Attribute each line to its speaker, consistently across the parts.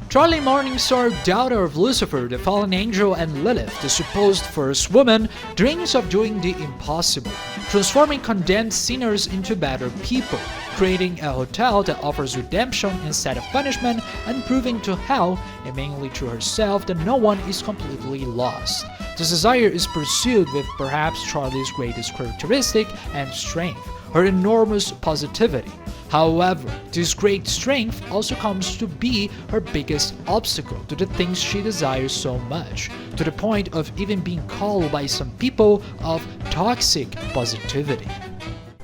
Speaker 1: Charlie Morningstar, daughter of Lucifer, the fallen angel, and Lilith, the supposed first woman, dreams of doing the impossible, transforming condemned sinners into better people, creating a hotel that offers redemption instead of punishment, and proving to hell, and mainly to herself, that no one is completely lost. This desire is pursued with perhaps Charlie's greatest characteristic and strength, her enormous positivity. However, this great strength also comes to be her biggest obstacle to the things she desires so much, to the point of even being called by some people of toxic positivity.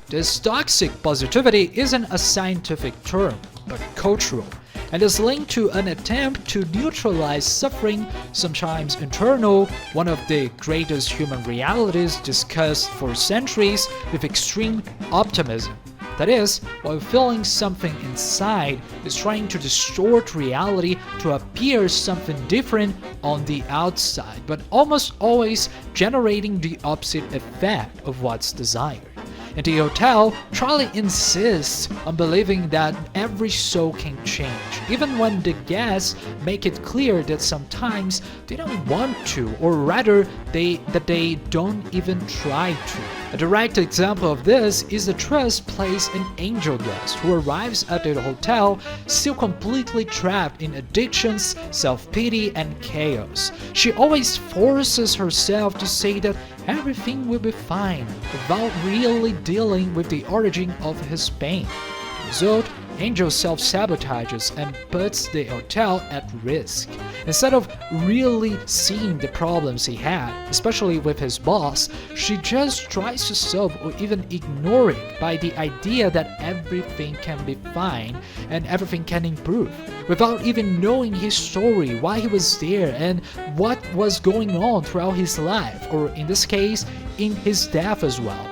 Speaker 1: This toxic positivity isn't a scientific term, but cultural, and is linked to an attempt to neutralize suffering, sometimes internal, one of the greatest human realities discussed for centuries, with extreme optimism. That is, while feeling something inside is trying to distort reality to appear something different on the outside, but almost always generating the opposite effect of what's desired. In the hotel, Charlie insists on believing that every soul can change, even when the guests make it clear that sometimes they don't want to, or rather that they don't even try to. A direct example of this is the trust placed in Angel Dust, who arrives at the hotel still completely trapped in addictions, self-pity, and chaos. She always forces herself to say that everything will be fine, without really dealing with the origin of his pain. The result, Angel self-sabotages and puts the hotel at risk. Instead of really seeing the problems he had, especially with his boss, she just tries to solve or even ignore it by the idea that everything can be fine and everything can improve, without even knowing his story, why he was there, and what was going on throughout his life, or in this case, in his death as well.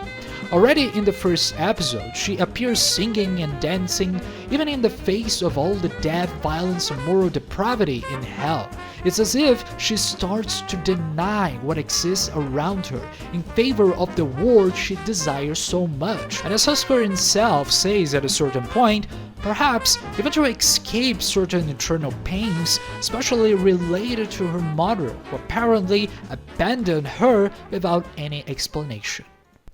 Speaker 1: Already in the first episode, she appears singing and dancing, even in the face of all the death, violence, and moral depravity in hell. It's as if she starts to deny what exists around her in favor of the world she desires so much. And as Hazbin himself says at a certain point, perhaps even to escape certain internal pains, especially related to her mother, who apparently abandoned her without any explanation.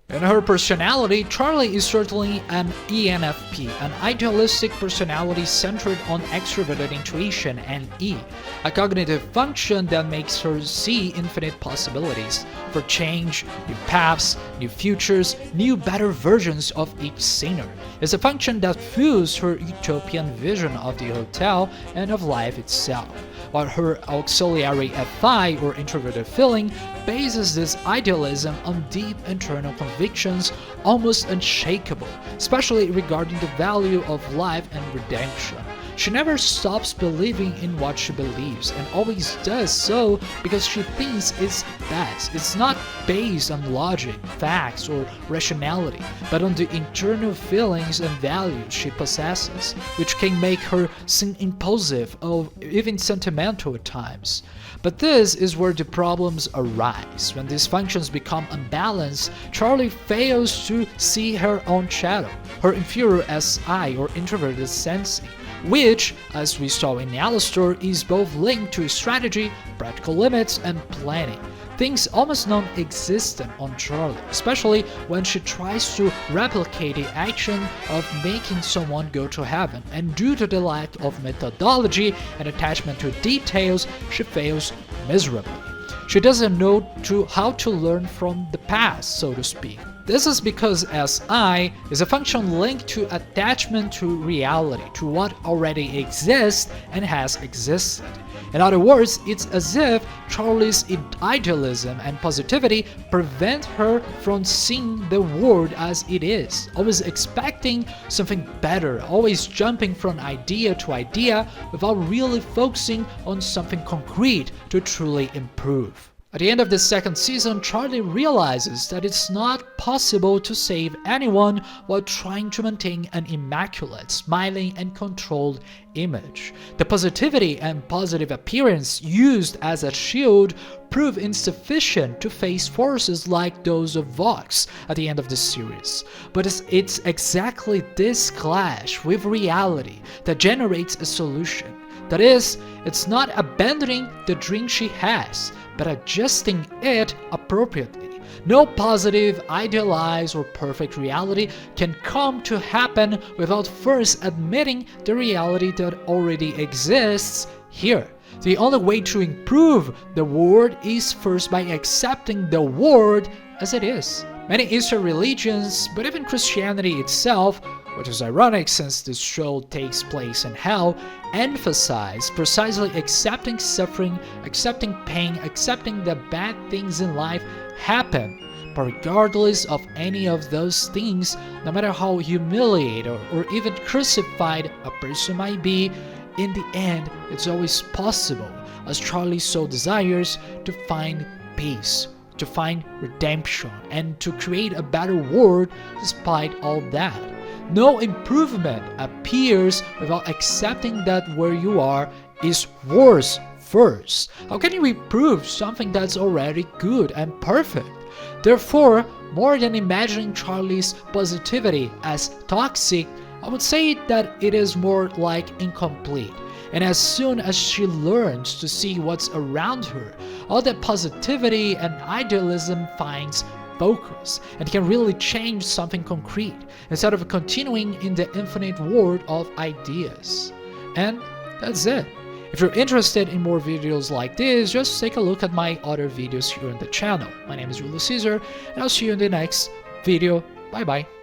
Speaker 1: In her personality, Charlie is certainly an ENFP, an idealistic personality centered on extroverted intuition, and E, a cognitive function that makes her see infinite possibilities for change, new paths, new futures, new better versions of each sinner. It's a function that fuels her utopian vision of the hotel and of life itself, while her auxiliary FI, or introverted feeling, bases this idealism on deep internal convictions, almost unshakable, especially regarding the value of life and redemption. She never stops believing in what she believes, and always does so because she thinks it's best. It's not based on logic, facts, or rationality, but on the internal feelings and values she possesses, which can make her seem impulsive or even sentimental at times. But this is where the problems arise. When these functions become unbalanced, Charlie fails to see her own shadow, her inferior SI, or introverted sensing, which, as we saw in Alistair, is both linked to strategy, practical limits, and planning. Things almost non-existent on Charlie, especially when she tries to replicate the action of making someone go to heaven, and due to the lack of methodology and attachment to details, she fails miserably. She doesn't know how to learn from the past, so to speak. This is because SI is a function linked to attachment to reality, to what already exists and has existed. In other words, it's as if Charlie's idealism and positivity prevent her from seeing the world as it is, always expecting something better, always jumping from idea to idea without really focusing on something concrete to truly improve. At the end of the second season, Charlie realizes that it's not possible to save anyone while trying to maintain an immaculate, smiling, and controlled image. The positivity and positive appearance used as a shield prove insufficient to face forces like those of Vox at the end of the series. But it's exactly this clash with reality that generates a solution. That is, it's not abandoning the dream she has, but adjusting it appropriately. No positive, idealized, or perfect reality can come to happen without first admitting the reality that already exists here. The only way to improve the world is first by accepting the world as it is. Many Eastern religions, but even Christianity itself, which is ironic since this show takes place in hell, emphasize precisely accepting suffering, accepting pain, accepting that bad things in life happen. But regardless of any of those things, no matter how humiliated or even crucified a person might be, in the end, it's always possible, as Charlie so desires, to find peace, to find redemption, and to create a better world despite all that. No improvement appears without accepting that where you are is worse first. How can you improve something that's already good and perfect? Therefore, more than imagining Charlie's positivity as toxic, I would say that it is more like incomplete. And as soon as she learns to see what's around her, all that positivity and idealism finds focus and can really change something concrete instead of continuing in the infinite world of ideas. And that's it. If you're interested in more videos like this, just take a look at my other videos here on the channel. My name is Julius Caesar, and I'll see you in the next video. Bye bye.